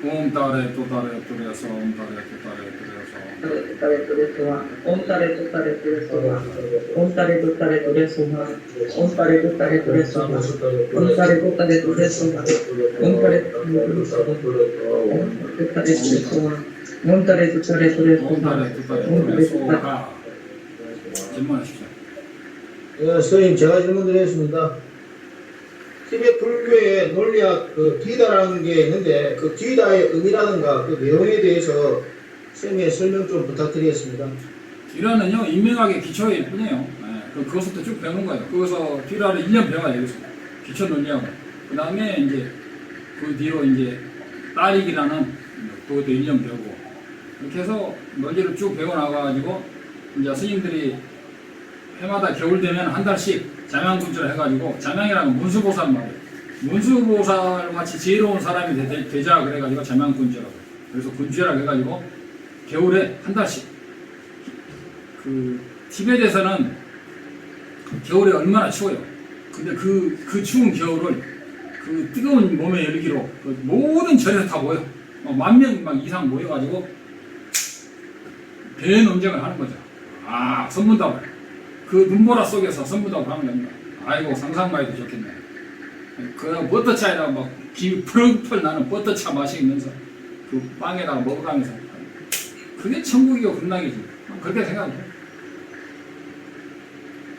옴 따레 또 따레 또레서 옴 따레 또 따레 또레서 따레 또레소와 옴 따레 또 따레 또레소와 옴 따레 또 따레 또레소와 옴 따레 또 따레 또레소와 옴 따레 또 따레 또레소와 옴 따레 또 따레 또레소와 옴 따레 또 따레 또레소와 옴 따레 또 따레 또레소가 질문하십시오. 선생님, 제가 질문 드리겠습니다. 티베트 불교의 논리학 뒤다라는 게 있는데 그 뒤다의 의미라든가 그 내용에 대해서 선생님의 설명 좀 부탁드리겠습니다. 뒤라는요 인명학의 기초일 뿐이에요. 그것부터 쭉 배우는 거예요. 거기서 뒤라를 1년 배워야 되겠습니다. 기초 논리학을. 그 다음에 이제 그 뒤로 이제 따릭이라는 그것도 1년 배우고 이렇게 해서 논리를 쭉 배워나가가지고 이제 스님들이 해마다 겨울 되면 한 달씩 잠양군주를 해가지고, 잠양이라는 건 문수보살 말이에요. 문수보살 같이 지혜로운 사람이 되자 그래가지고 잠양군주라고. 그래서 군주라고 해가지고 겨울에 한 달씩. 그 티베트에서는 겨울에 얼마나 추워요. 근데 그 추운 겨울을 그 뜨거운 몸의 열기로 그 모든 절에서 다 모여. 10,000명 막 이상 모여가지고 배 논쟁을 하는 거죠. 선문답을. 그 눈보라 속에서 선문답을 하는 겁니다. 아이고, 상상만 해도 좋겠네. 그 버터차에다가 막 김이 펄펄 나는 버터차 마시면서 그 빵에다가 먹어가면서. 그게 천국이고 극락이지. 그렇게 생각해요.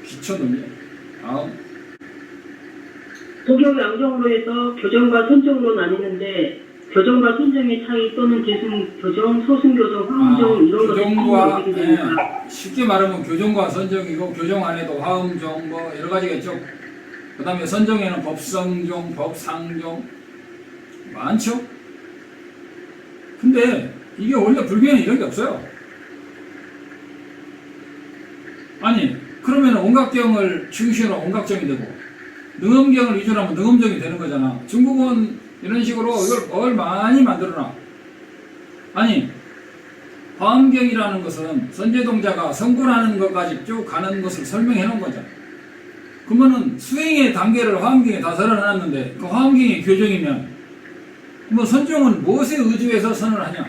기초 논리. 다음. 도교 양정으로 해서 교정과 선정으로 나뉘는데 교정과 선정의 차이 또는 대승 교정, 소승 교정, 화음정 이런 것들이 교정과 쉽게 말하면 교정과 선정이고 교정 안에도 화음정 뭐 여러 가지가 있죠. 그 다음에 선정에는 법성정, 법상정 많죠. 근데 이게 원래 불교에는 이런 게 없어요. 아니 그러면 온각경을 중시로 온각정이 되고 능엄경을 위주로 하면 능엄정이 되는 거잖아. 중국은 이런 식으로 이걸 뭘 많이 만들어놔. 아니 화엄경이라는 것은 선제동자가 성불하는 것까지 쭉 가는 것을 설명해 놓은 거잖아. 그러면은 수행의 단계를 화엄경에 다 설해놨는데 그 화엄경이 교정이면 그러면 선종은 무엇에 의지해서 선을 하냐?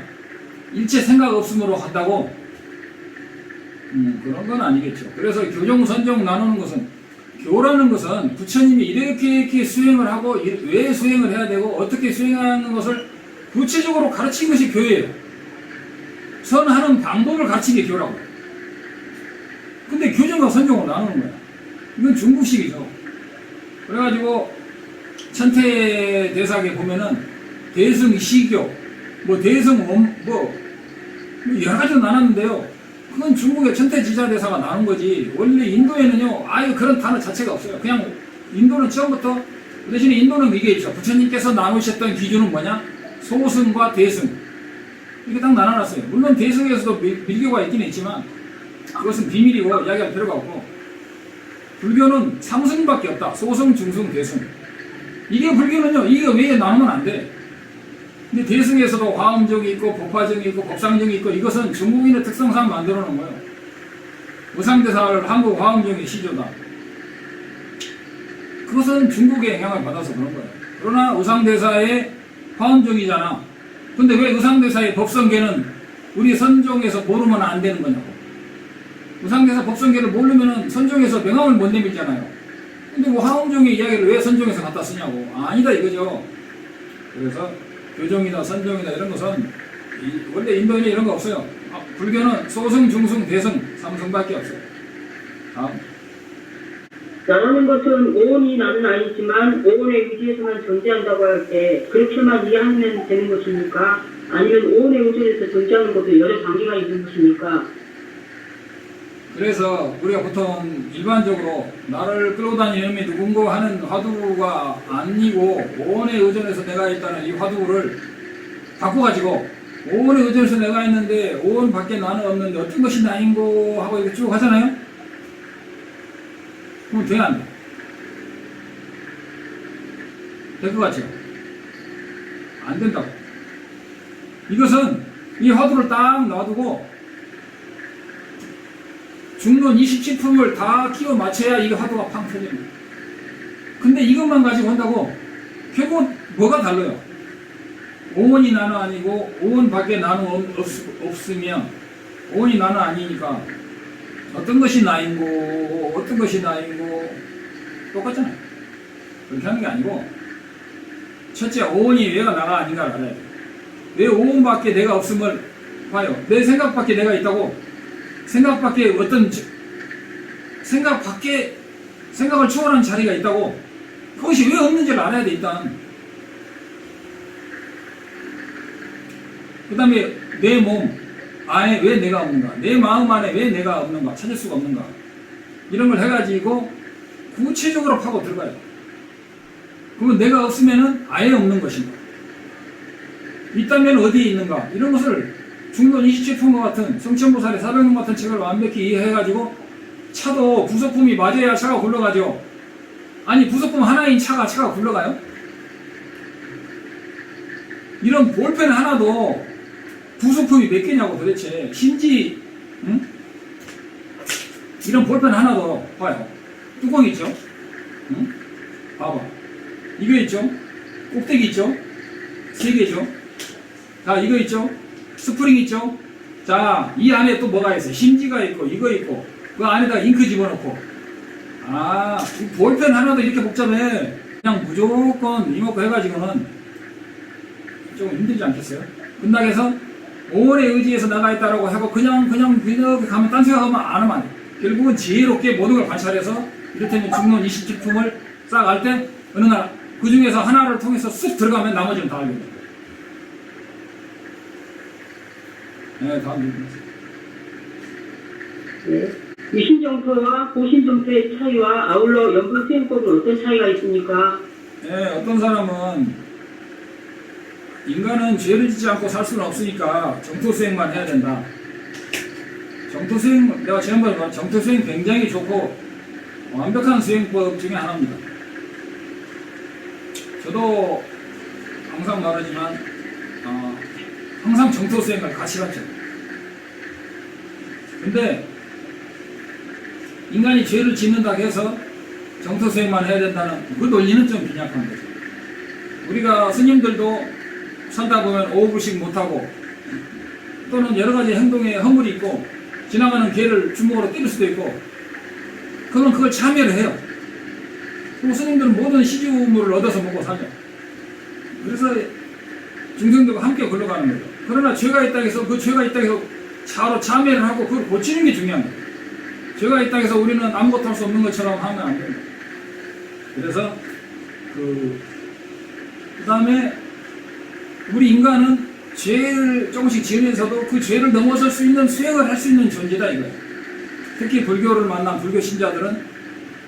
일체 생각 없음으로 한다고? 그런 건 아니겠죠. 그래서 교정, 선정 나누는 것은 교라는 것은 부처님이 이렇게 수행을 하고 왜 수행을 해야 되고 어떻게 수행하는 것을 구체적으로 가르친 것이 교예요. 선하는 방법을 가르친 게 교라고. 근데 교정과 선정을 나누는 거야. 이건 중국식이죠. 그래가지고 천태대사에 보면은 대승시교, 대승원, 여러 가지로 나눴는데요. 그건 중국의 천태지자대사가 나눈 거지. 원래 인도에는요, 그런 단어 자체가 없어요. 그냥 인도는 처음부터, 그 대신에 인도는 이게 있죠. 부처님께서 나누셨던 기준은 뭐냐? 소승과 대승. 이렇게 딱 나눠놨어요. 물론 대승에서도 밀교가 있긴 있지만, 그것은 비밀이고, 이야기할 필요가 없고, 불교는 3승밖에 없다. 소승, 중승, 대승. 이게 불교는요, 이게 왜 나누면 안 돼? 근데 대승에서도 화엄정이 있고 법화정이 있고 법상정이 있고 이것은 중국인의 특성상 만들어 놓은 거예요. 의상대사를 한국 화엄정의 시조다. 그것은 중국의 영향을 받아서 그런 거예요. 그러나 의상대사의 화엄정이잖아. 근데 왜 의상대사의 법성계는 우리 선종에서 모르면 안 되는 거냐고. 의상대사 법성계를 모르면 선종에서 명함을 못 내밀잖아요. 근데 화엄정의 이야기를 왜 선종에서 갖다 쓰냐고. 아니다 이거죠. 그래서 교정이다 선정이다 이런 것은 원래 인도에는 이런 거 없어요. 불교는 소승, 중승, 대승 3승밖에 없어요. 다음. 나누는 것은 오온이 나는 아니지만 오온의 의지에서만 존재한다고 할 때 그렇게만 이해하면 되는 것입니까? 아니면 오온의 의지에서 존재하는 것도 여러 단계가 있는 것입니까? 그래서 우리가 보통 일반적으로 나를 끌고 다니는 놈이 누군가 하는 화두가 아니고 오온에 의존해서 내가 있다는 이 화두를 바꿔가지고 오온에 의존해서 내가 있는데 오온 밖에 나는 없는데 어떤 것이 나인고 하고 이렇게 쭉 하잖아요. 그럼 돼 안 돼? 될 것 같죠? 안 된다고. 이것은 이 화두를 딱 놔두고 중론 27품을 다 끼워 맞춰야 이게 화두가 팡 터집니다. 근데 이것만 가지고 한다고 결국 뭐가 달라요? 오온이 나는 아니고 오온 밖에 나는 없으면 오온이 나는 아니니까 어떤 것이 나인고 어떤 것이 나인고 똑같잖아요. 그렇게 하는 게 아니고 첫째 오온이 왜가 나가 아닌가를 알아야 돼요. 왜 오온밖에 내가 없음을 봐요. 내 생각밖에 내가 있다고 생각밖에 어떤 생각을 초월한 자리가 있다고 그것이 왜 없는지를 알아야 돼 일단. 그 다음에 내 몸 안에 왜 내가 없는가, 내 마음 안에 왜 내가 없는가, 찾을 수가 없는가, 이런 걸 해가지고 구체적으로 파고 들어가요. 그러면 내가 없으면은 아예 없는 것인가, 있다면 어디에 있는가, 이런 것을 중론 27품과 같은 성천보살의 400년 같은 책을 완벽히 이해해가지고 차도 부속품이 맞아야 차가 굴러가죠. 아니 부속품 하나인 차가 굴러가요? 이런 볼펜 하나도 부속품이 몇 개냐고 도대체. 심지 응? 이런 볼펜 하나도 봐요. 뚜껑 있죠? 응? 봐봐. 이거 있죠? 꼭대기 있죠? 3개죠? 자 이거 있죠? 스프링 있죠? 자 이 안에 또 뭐가 있어요? 심지가 있고 이거 있고 그 안에다가 잉크 집어넣고. 아 이 볼펜 하나도 이렇게 복잡해. 그냥 무조건 이먹고 해가지고는 좀 힘들지 않겠어요? 끝나게서 오온의 의지에서 나가 있다라고 하고 그냥 가면 딴 생각하면 안 하면 안 돼. 결국은 지혜롭게 모든 걸 관찰해서 이를테면 중론 27품을 싹 알 때 어느 날 그 중에서 하나를 통해서 쑥 들어가면 나머지는 다 알게 돼. 네, 다음 질문. 네. 유심정토와 보신정토의 차이와 아울러 연불수행법은 어떤 차이가 있습니까? 네, 어떤 사람은 인간은 죄를 짓지 않고 살 수는 없으니까 정토수행만 해야 된다. 정토수행, 내가 지난번에 말한 정토수행 굉장히 좋고 완벽한 수행법 중에 하나입니다. 저도 항상 말하지만 항상 정토수행을 같이 갔죠. 근데 인간이 죄를 짓는다고 해서 정토수행만 해야 된다는 그 논리는 좀 빈약한 거죠. 우리가 스님들도 살다 보면 5불씩 못하고 또는 여러가지 행동에 허물이 있고 지나가는 개를 주먹으로 때릴 수도 있고 그러면 그걸 참여를 해요. 또 스님들은 모든 시주물을 얻어서 먹고 살죠. 그래서 중생들과 함께 걸러가는 거죠. 그러나 죄가 있다고 해서 그 죄가 있다고 해서 바로 참여를 하고 그걸 고치는 게 중요한 거예요. 죄가 있다고 해서 우리는 아무것도 할 수 없는 것처럼 하면 안 됩니다. 그래서 그 다음에 우리 인간은 죄를 조금씩 지으면서도 그 죄를 넘어설 수 있는 수행을 할 수 있는 존재다 이거예요. 특히 불교를 만난 불교 신자들은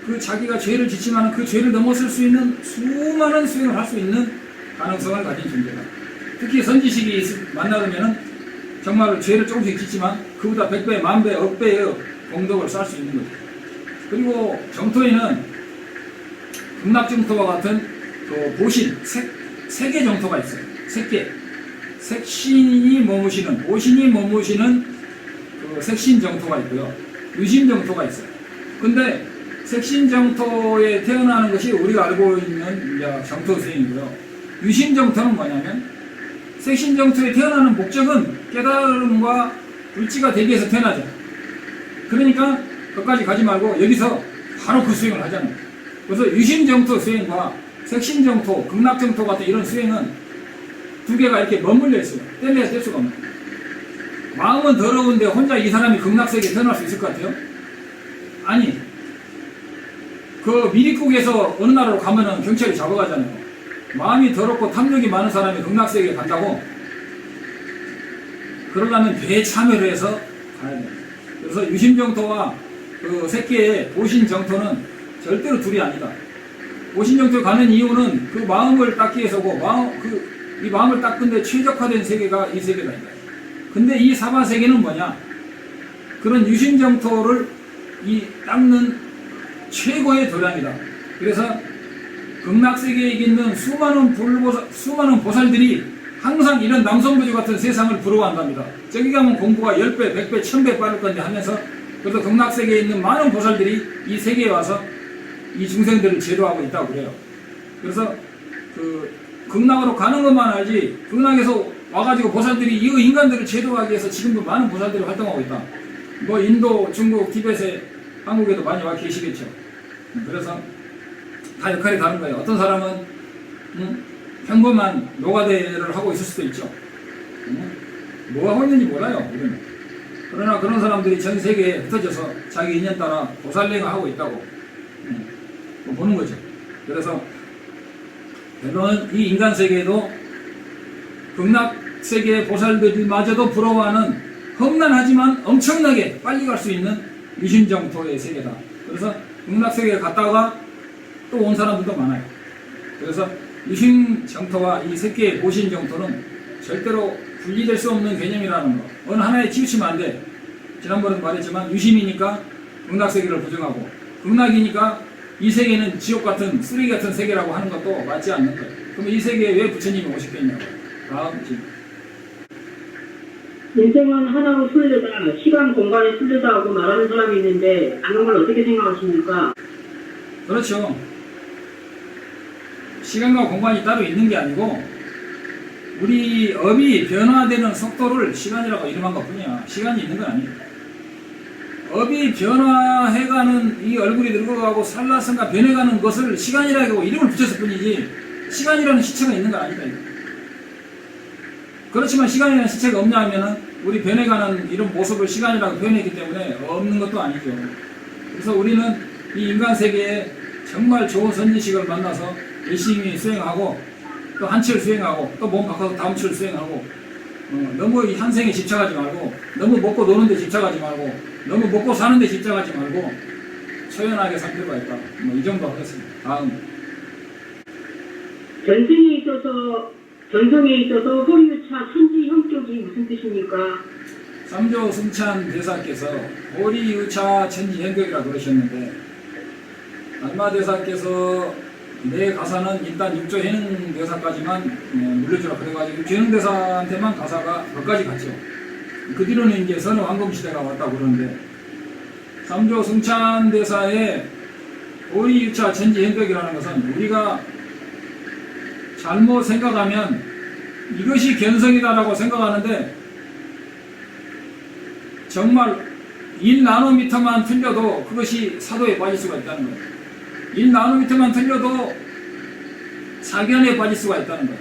그 자기가 죄를 짓지만 그 죄를 넘어설 수 있는 수많은 수행을 할 수 있는 가능성을 가진 존재다. 특히 선지식이 만나면 정말 죄를 조금씩 짓지만 그보다 100배, 만배, 억배의 공덕을 쌓을 수 있는 거죠. 그리고 정토에는 극락정토와 같은 그 보신, 세계 정토가 있어요. 색계. 색신이 머무시는, 보신이 머무시는 그 색신정토가 있고요. 유신정토가 있어요. 근데 색신정토에 태어나는 것이 우리가 알고 있는 정토수행이고요. 유신정토는 뭐냐면 색신정토에 태어나는 목적은 깨달음과 불지가 되기 위해서 태어나죠. 그러니까 거기까지 가지 말고 여기서 바로 그 수행을 하잖아요. 그래서 유신정토 수행과 색신정토, 극락정토 같은 이런 수행은 두 개가 이렇게 머물러 있어요. 뗄래야 뗄 수가 없는 거예요. 마음은 더러운데 혼자 이 사람이 극락세계에 태어날 수 있을 것 같아요? 아니, 그 미리국에서 어느 나라로 가면은 경찰이 잡아가잖아요. 마음이 더럽고 탐욕이 많은 사람이 극락세계에 간다고? 그러려면 대참여를 해서 가야 돼요. 그래서 유심정토와 그 새끼의 보신정토는 절대로 둘이 아니다. 보신정토에 가는 이유는 그 마음을 닦기 위해서고, 이 마음을 닦는데 최적화된 세계가 이 세계다. 근데 이 사바세계는 뭐냐? 그런 유심정토를 닦는 최고의 도량이다. 그래서 극락세계에 있는 수많은 보살들이 항상 이런 남성부주 같은 세상을 부러워한답니다. 저기 가면 공부가 10배, 100배, 1000배 빠를 건데 하면서 그래서 극락세계에 있는 많은 보살들이 이 세계에 와서 이 중생들을 제도하고 있다고 그래요. 그래서 그 극락으로 가는 것만 알지 극락에서 와가지고 보살들이 이 인간들을 제도하기 위해서 지금도 많은 보살들이 활동하고 있다. 뭐 인도, 중국, 티벳에 한국에도 많이 와 계시겠죠. 그래서 다 역할이 다른 거예요. 어떤 사람은 평범한 노가대를 하고 있을 수도 있죠. 뭐 하고 있는지 몰라요. 우리는. 그러나 그런 사람들이 전 세계에 흩어져서 자기 인연 따라 보살행을 하고 있다고 뭐 보는 거죠. 그래서 때로는 이 인간 세계에도 극락 세계의 보살들마저도 부러워하는 험난하지만 엄청나게 빨리 갈 수 있는 유심정토의 세계다. 그래서 극락 세계에 갔다가 또 온 사람들도 많아요. 그래서 유심정토와 이 세계의 보신정토는 절대로 분리될 수 없는 개념이라는 거. 어느 하나에 치우치면 안 돼. 지난번에도 말했지만 유심이니까 극락 세계를 부정하고 극락이니까 이 세계는 지옥 같은 쓰레기 같은 세계라고 하는 것도 맞지 않는 거예요. 그럼 이 세계에 왜 부처님이 오셨겠냐고. 다음 질문. 인생은 하나로 순례다, 시간, 공간에 순례다 하고 말하는 사람이 있는데 이런 걸 어떻게 생각하십니까? 그렇죠. 시간과 공간이 따로 있는 게 아니고 우리 업이 변화되는 속도를 시간이라고 이름한 것 뿐이야. 시간이 있는 건 아니에요. 업이 변화해가는 이 얼굴이 늙어가고 살라성가 변해가는 것을 시간이라고 이름을 붙였을 뿐이지 시간이라는 시체가 있는 건 아니다. 그렇지만 시간이라는 시체가 없냐 하면은 우리 변해가는 이런 모습을 시간이라고 표현했기 때문에 없는 것도 아니죠. 그래서 우리는 이 인간 세계에 정말 좋은 선지식을 만나서 열심히 수행하고 또 한 치를 수행하고 또 몸 바꿔서 다음 치를 수행하고 너무 이 한 생에 집착하지 말고 너무 먹고 노는 데 집착하지 말고 너무 먹고 사는 데 집착하지 말고 초연하게 살 필요가 있다. 뭐 이 정도 하겠습니다. 다음. 전성에 있어서 호리유차 천지 형격이 무슨 뜻입니까? 삼조 승찬 대사께서 호리유차 천지 현격이라고 그러셨는데 안마 대사께서 내 가사는 일단 육조 해능 대사까지만 물려주라 그래가지고 육조 해능 대사한테만 가사가 거기까지 갔죠. 그 뒤로는 이제 선의 황금 시대가 왔다고 그러는데 삼조 승찬 대사의 호리유차 천지 현격이라는 것은 우리가 잘못 생각하면 이것이 견성이다라고 생각하는데 정말 1나노미터만 틀려도 그것이 사도에 빠질 수가 있다는 거예요. 1나노미터만 틀려도 사견에 빠질 수가 있다는 거예요.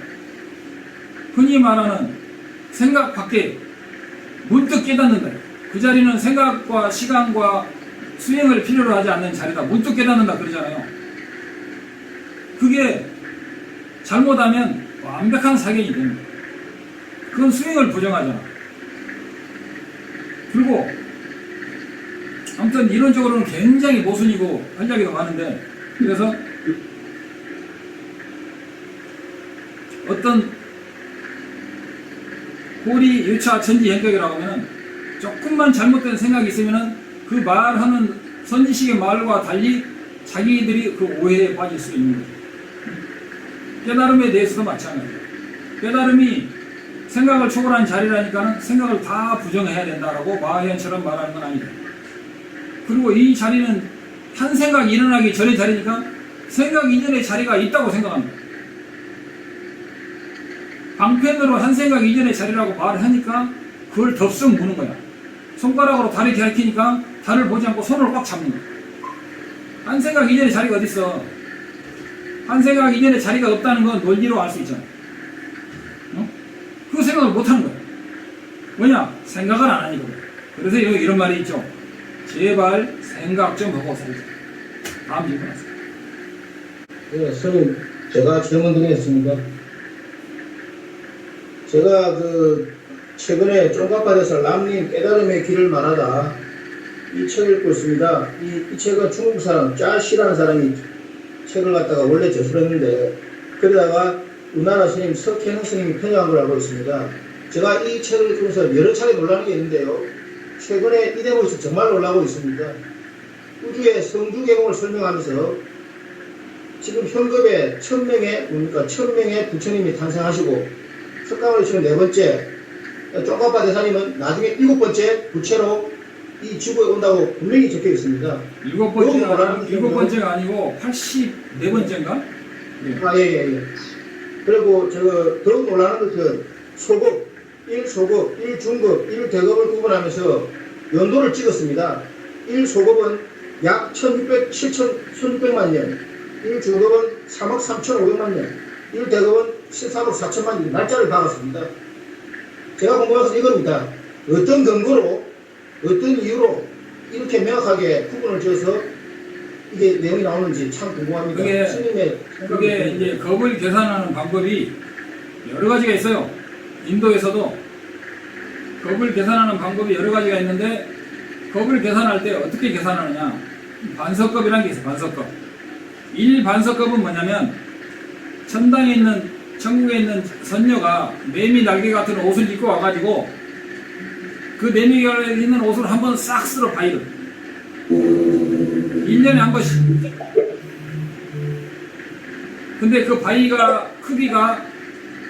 흔히 말하는 생각 밖에 문득 깨닫는다. 그 자리는 생각과 시간과 수행을 필요로 하지 않는 자리다. 문득 깨닫는다 그러잖아요. 그게 잘못하면 완벽한 사견이 됩니다. 그건 수행을 부정하잖아. 그리고 아무튼 이론적으로는 굉장히 모순이고 한자기도 많은데 그래서 어떤 호리 유차 천지 현격이라고 하면은 조금만 잘못된 생각이 있으면은 그 말하는 선지식의 말과 달리 자기들이 그 오해에 빠질 수 있는 거예요. 깨달음에 대해서도 마찬가지예요. 깨달음이 생각을 초월한 자리라니까는 생각을 다 부정해야 된다라고 마하현처럼 말하는 건 아니다. 그리고 이 자리는 한 생각이 일어나기 전의 자리니까 생각 이전의 자리가 있다고 생각합니다. 방편으로 한 생각 이전의 자리라고 말을 하니까 그걸 덥석 무는 거야. 손가락으로 다리 가리키니까 달을 보지 않고 손을 꽉 잡는 거야. 한 생각 이전의 자리가 어디 있어? 한 생각 이전에 자리가 없다는 건 논리로 알 수 있잖아. 그 생각을 못 하는 거야. 뭐냐? 생각을 안 하니까. 그래서 여기 이런 말이 있죠. 제발 생각 좀 하고 살자. 다음 질문 하세요. 네, 선생님, 제가 질문 드리겠습니다. 제가 최근에 쫑갑바에서 람님 깨달음의 길을 말하다 이 책을 읽고 있습니다. 이 책은 중국 사람, 짜시라는 사람이 책을 갖다가 원래 저술했는데 그러다가 우리나라 스님 석혜능 스님이 편향한 걸 알고 있습니다. 제가 이 책을 읽으면서 여러 차례 놀라는 게 있는데요. 최근에 이 대목에서 정말 놀라고 있습니다. 우주의 성주 계몽을 설명하면서 지금 현급에 1000명의 부처님이 탄생하시고 석가모니 지금 4번째, 쫑갑바 대사님은 나중에 7번째 부채로 이 지구에 온다고 분명히 적혀 있습니다. 7번째가 아니고 84번째인가? 예. 그리고 더욱 놀라는 것은 소급, 1소급, 1중급, 1대급을 구분하면서 연도를 찍었습니다. 1소급은 약 1600만 년, 1중급은 3억 3,500만 년, 1대급은 14억 4천만 년, 날짜를 박았습니다. 제가 궁금한 것은 이겁니다. 어떤 근거로, 어떤 이유로 이렇게 명확하게 구분을 지어서 이게 내용이 나오는지 참 궁금합니다. 그게 이제 겁을 계산하는 방법이 여러 가지가 있어요. 인도에서도 겁을 계산하는 방법이 여러 가지가 있는데, 겁을 계산할 때 어떻게 계산하느냐, 반석겁이라는 게 있어요. 반석겁. 1반석겁은 뭐냐면, 천당에 있는, 천국에 있는 선녀가 매미 날개 같은 옷을 입고 와가지고 그 매미가 있는 옷을 한번 싹 쓸어, 바위를 1년에 한 번씩. 근데 그 바위가 크기가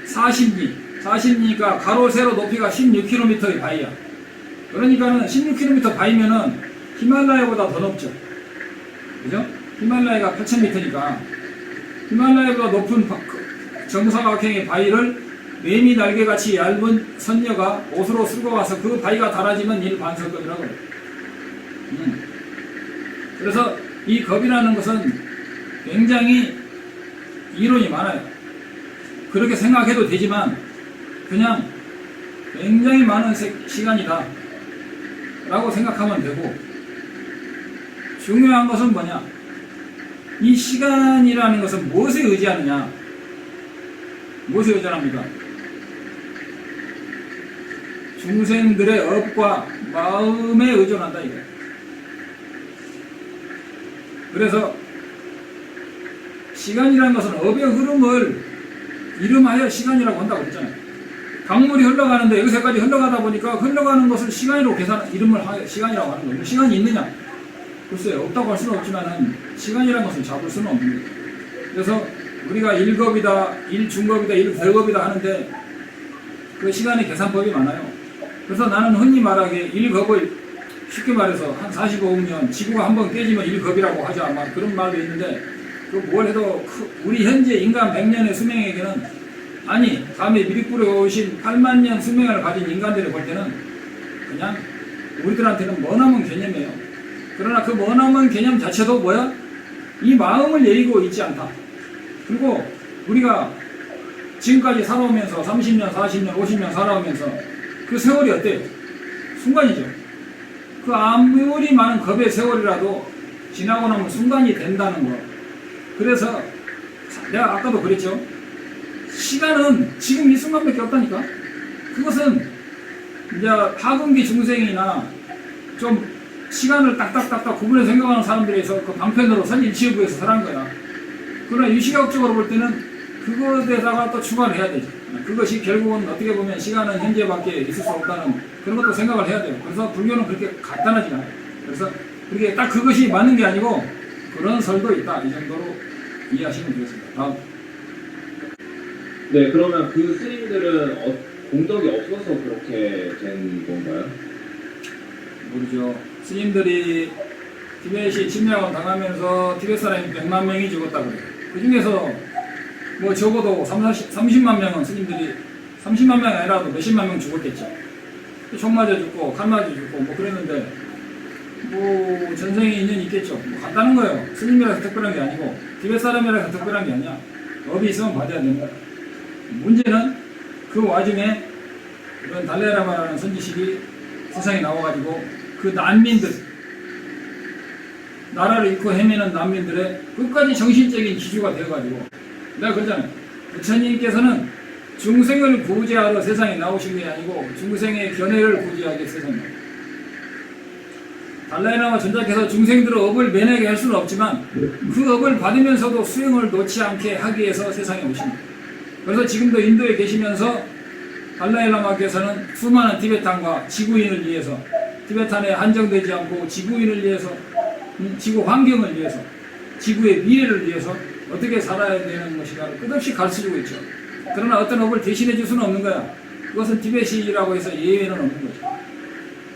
40리니까 가로 세로 높이가 16km의 바위야. 그러니까는 16km 바위면은 히말라야보다 더 높죠. 그죠? 히말라야가 8,000m니까 히말라야보다 높은 정사각형의 바위를 매미 날개같이 얇은 선녀가 옷으로 쓸고 와서 그 바위가 달아지면 1반석겁이라고 해요. 그래서 이 겁이라는 것은 굉장히 이론이 많아요. 그렇게 생각해도 되지만 그냥 굉장히 많은 시간이다 라고 생각하면 되고, 중요한 것은 뭐냐, 이 시간이라는 것은 무엇에 의지하느냐, 무엇에 의존합니까? 중생들의 업과 마음에 의존한다 이거예요. 그래서 시간이라는 것은 업의 흐름을 이름하여 시간이라고 한다고 했잖아요. 강물이 흘러가는데 여기서까지 흘러가다 보니까 흘러가는 것을 시간으로 이름을 시간이라고 하는 거예요. 시간이 있느냐? 글쎄요, 없다고 할 수는 없지만은 시간이라는 것을 잡을 수는 없는 거예요. 그래서 우리가 1급이다, 1중급이다, 1대급이다 하는데 그 시간의 계산법이 많아요. 그래서 나는 흔히 말하기에 1급을 쉽게 말해서 한 45억 년, 지구가 한번 깨지면 1급이라고 하죠. 아마 그런 말도 있는데, 그 뭘 해도 우리 현재 인간 100년의 수명에게는, 아니 다음에 미륵불에 오신 8만 년 수명을 가진 인간들이 볼 때는 그냥 우리들한테는 머나먼 개념이에요. 그러나 그 머나먼 개념 자체도 뭐야? 이 마음을 열고 있지 않다. 그리고 우리가 지금까지 살아오면서 30년, 40년, 50년 살아오면서 그 세월이 어때요? 순간이죠. 그 아무리 많은 겁의 세월이라도 지나고 나면 순간이 된다는 거. 그래서 내가 아까도 그랬죠. 시간은 지금 이 순간밖에 없다니까. 그것은 이제 하근기 중생이나 좀 시간을 딱딱딱딱 구분해서 생각하는 사람들에서 그 방편으로 선일치여부에서 살아간 거야. 그러나 유시각적으로 볼 때는 그것에다가 또 추가를 해야 되죠. 그것이 결국은 어떻게 보면 시간은 현재밖에 있을 수 없다는 그런 것도 생각을 해야 돼요. 그래서 불교는 그렇게 간단하지 않아요. 그래서 그게 딱 그것이 맞는 게 아니고 그런 설도 있다. 이 정도로 이해하시면 되겠습니다. 다음. 네, 그러면 그 스님들은 공덕이 없어서 그렇게 된 건가요? 모르죠. 스님들이 티벳이 침략을 당하면서 티벳 사람이 100만 명이 죽었다고 그래요. 그 중에서 뭐 적어도 30만 명은 스님들이 30만 명이 아니라도 몇십만 명 죽었겠죠. 총 맞아 죽고 칼 맞아 죽고 뭐 그랬는데 뭐 전생에 인연이 있겠죠. 뭐 간단한 거예요. 스님이라서 특별한 게 아니고 티벳 사람이라서 특별한 게 아니야. 업이 있으면 받아야 됩니다. 문제는 그 와중에 이런 달라이라마라는 선지식이 세상에 나와가지고 그 난민들, 나라를 잃고 헤매는 난민들의 끝까지 정신적인 기주가 되어가지고, 내가 그러잖아요. 부처님께서는 중생을 구제하러 세상에 나오신 게 아니고 중생의 견해를 구제하기 위해 세상에 나옵니다. 달라이라마 전자께서 중생들의 업을 면하게 할 수는 없지만 그 업을 받으면서도 수행을 놓지 않게 하기 위해서 세상에 오십니다. 그래서 지금도 인도에 계시면서 달라이라마께서는 수많은 티베탄과 지구인을 위해서, 티베탄에 한정되지 않고 지구인을 위해서, 지구 환경을 위해서, 지구의 미래를 위해서 어떻게 살아야 되는 것인가를 끝없이 가르쳐주고 있죠. 그러나 어떤 업을 대신해 줄 수는 없는 거야. 그것은 티벳이라고 해서 예외는 없는 거죠.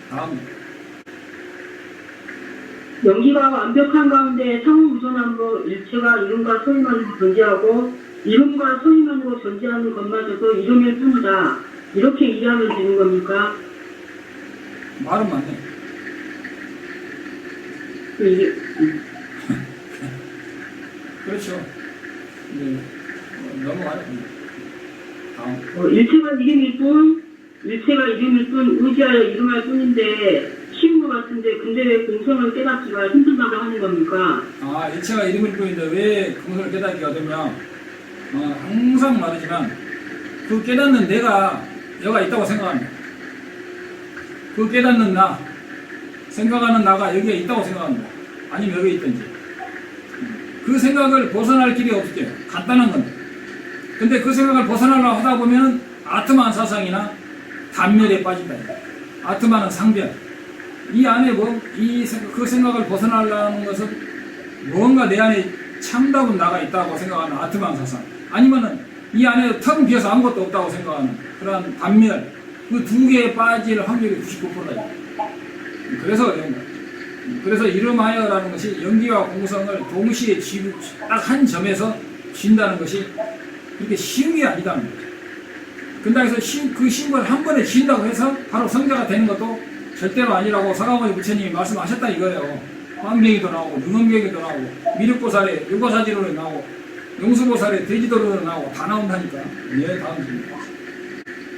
다음. 연기가 완벽한 가운데 상호우선함으로 일체가 이름과 소임하는 존재하고 이름과 소리만으로 존재하는 것마저도 이름일 뿐이다. 이렇게 이해하면 되는 겁니까? 말은 맞네. 이게 그렇죠. 네. 넘어가요. 다음. 일체가 이름일 뿐, 의지하여 이름할 뿐인데 쉬운 것 같은데 근데 왜 공성을 깨닫기가 힘들다고 하는 겁니까? 아, 일체가 이름일 뿐인데 왜 공성을 깨닫기가 되냐? 항상 말하지만 그 깨닫는 내가 있다고 생각합니다. 그 깨닫는 나, 생각하는 나가 여기에 있다고 생각합니다. 아니면 여기 있든지. 그 생각을 벗어날 길이 없을게요. 간단한 건데. 근데 그 생각을 벗어나려고 하다 보면 아트만 사상이나 단멸에 빠진다. 아트만은 상변. 이 안에 그 생각을 벗어나려는 것은 무언가 내 안에 참다운 나가 있다고 생각하는 아트만 사상. 아니면은 이 안에 텅 비어서 아무것도 없다고 생각하는 그런 단멸. 그 두 개에 빠질 확률이 99%다. 그래서 어려운 거야. 그래서 이름하여라는 것이 연기와 공성을 동시에 딱 한 점에서 쥔다는 것이 그렇게 쉬운 게 아니다는 거죠. 근데 그래서 그 쉬운 걸 한 번에 쥔다고 해서 바로 성자가 되는 것도 절대로 아니라고 사가모니 부처님이 말씀하셨다 이거예요. 황경이도 나오고 능엄경이도 나오고 미륵보살의 육아사지로도 나오고 용수보살의 돼지도로도 나오고 다 나온다니까. 예, 다음 질문.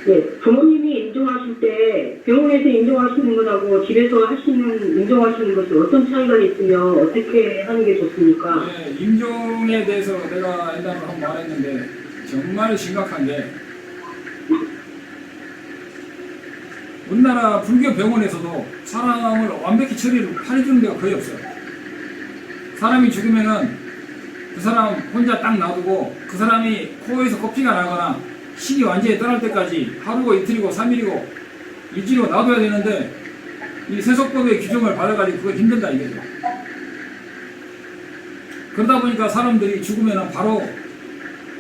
네, 부모님이 인정하실 때 병원에서 인정하시는 것하고 집에서 하시는 인정하시는 것이 어떤 차이가 있으며 어떻게 하는 게 좋습니까? 네, 임종에 대해서 내가 옛날에 한번 말했는데 정말 심각한 게 우리나라 불교 병원에서도 사람을 완벽히 처리를 해주는 데가 거의 없어요. 사람이 죽으면은 그 사람 혼자 딱 놔두고 그 사람이 코에서 코피가 나거나 식이 완전히 떠날 때까지 하루고 이틀이고 3일이고 일주일이고 놔둬야 되는데 이 세속법의 규정을 받아가지고 그거 힘들다 이거죠. 그러다 보니까 사람들이 죽으면 바로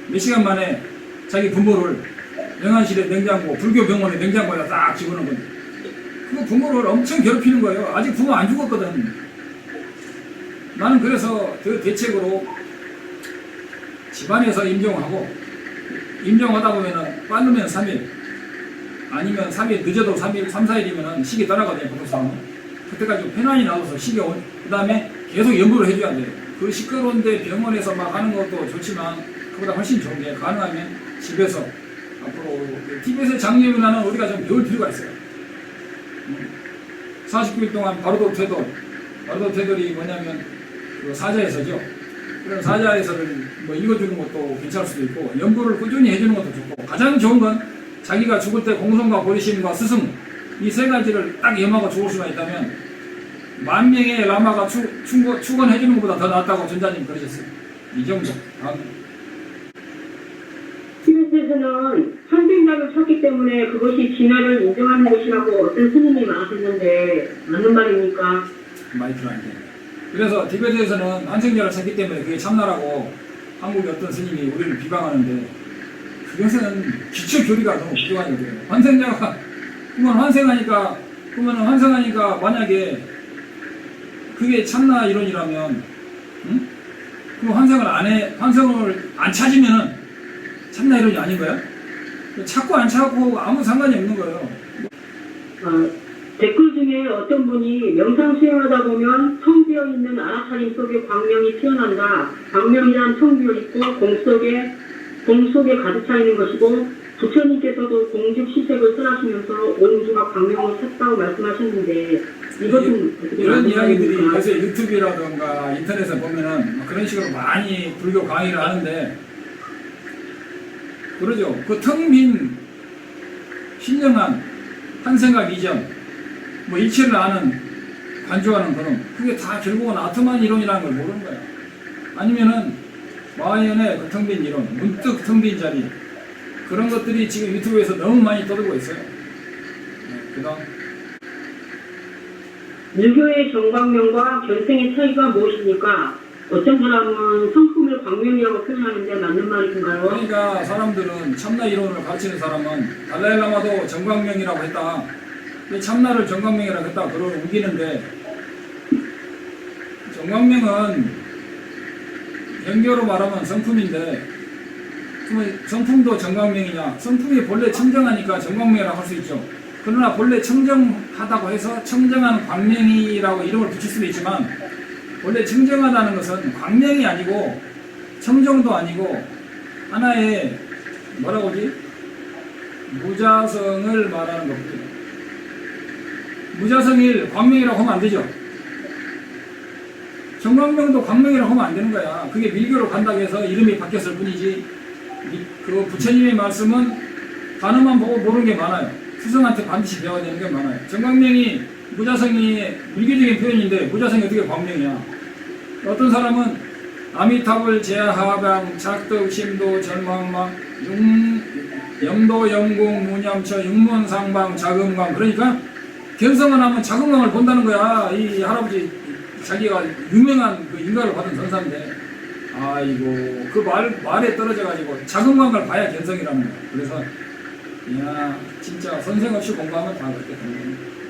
몇 시간 만에 자기 부모를 영안실에 냉장고, 불교 병원에 냉장고에다 딱 집어넣은 거예요. 그 부모를 엄청 괴롭히는 거예요. 아직 부모 안 죽었거든. 나는 그래서 그 대책으로 집안에서 임종하고 임종하다 보면은 빠르면 3일 아니면 3일 늦어도 3일, 3, 4일이면은 식이 떠나거든요. 보통 사람은. 그때까지 편안히 나와서 식이 온 그 다음에 계속 연구를 해줘야 돼요. 그 시끄러운데 병원에서 막 하는 것도 좋지만 그보다 훨씬 좋은 게 가능하면 집에서 앞으로 TBS의 장례문화는 우리가 좀 배울 필요가 있어요. 49일 동안 바로도 퇴돌이 뭐냐면 그 사자에서죠. 그럼 사자에서를 뭐 읽어주는 것도 괜찮을 수도 있고 연구를 꾸준히 해주는 것도 좋고 가장 좋은 건 자기가 죽을 때 공성과 보리심과 스승 이 세 가지를 딱 염하고 죽을 수가 있다면 10,000명의 라마가 축원해주는 것보다 더 낫다고 전자님 그러셨어요. 이 정도. 다음. 티베트에서는 선생자를 찾기 때문에 그것이 진화를 인정하는 것이라고 어떤 스님이 말하셨는데 맞는 말입니까? 마이크로 안 돼. 그래서 티베트에서는 환생자를 찾기 때문에 그게 참나라고 한국의 어떤 스님이 우리를 비방하는데 그것은 기초 교리가 너무 부족한 거예요. 환생자가 그러면 환생하니까 만약에 그게 참나 이론이라면 그럼 환생을 안 찾으면은 참나 이론이 아닌 거야? 찾고 안 찾고 아무 상관이 없는 거예요. 댓글 중에 어떤 분이 명상 수행하다 보면 청비어 있는 알아차림 속에 광명이 피어난다. 광명이란 청비어 있고 공 속에 가득 차 있는 것이고 부처님께서도 공직 시색을 설하시면서 온 우주가 광명을 찾다고 말씀하셨는데 이것은 이런 이야기들이 요새 유튜브라던가 인터넷에 보면은 그런 식으로 많이 불교 강의를 하는데 그러죠. 그 텅 빈 신령한 한 생각 이전 뭐 이치를 아는 관조하는 그런 그게 다 결국은 아트만 이론이라는 걸 모르는 거야. 아니면은 마하연의 그 텅 빈 이론, 문득 텅 빈 자리 그런 것들이 지금 유튜브에서 너무 많이 떠들고 있어요. 그다음 유교의 정광명과 견생의 차이가 무엇입니까? 어떤 사람은 성품을 광명이라고 표현하는데 맞는 말인가요? 그러니까 사람들은 참나 이론을 가르치는 사람은 달라일라마도 정광명이라고 했다. 참나를 정광명이라고 했다. 그걸 우기는데 정광명은 연교로 말하면 성품인데 그러면 성품도 정광명이냐? 성품이 본래 청정하니까 정광명이라고 할 수 있죠. 그러나 본래 청정하다고 해서 청정한 광명이라고 이름을 붙일 수도 있지만 원래 청정하다는 것은 광명이 아니고 청정도 아니고 하나의 뭐라고 하지? 무자성을 말하는 겁니다. 무자성일 광명이라고 하면 안 되죠. 정광명도 광명이라고 하면 안 되는 거야. 그게 밀교로 간다고 해서 이름이 바뀌었을 뿐이지. 그 부처님의 말씀은 단어만 보고 모르는 게 많아요. 스승한테 반드시 배워야 되는 게 많아요. 정광명이 무자성이 밀교적인 표현인데 무자성이 어떻게 광명이야? 어떤 사람은 아미탑을 제하방 작덕 심도 전망망 영도 영공 무념처 육문상방 자금광 그러니까 견성을 하면 자금광을 본다는 거야. 이 할아버지 자기가 유명한 그 인가를 받은 선사인데 아이고 그 말에 떨어져 가지고 자금광을 봐야 견성이라는 거야. 그래서 야 진짜 선생 없이 공부하면 다 그렇게 되는 거야.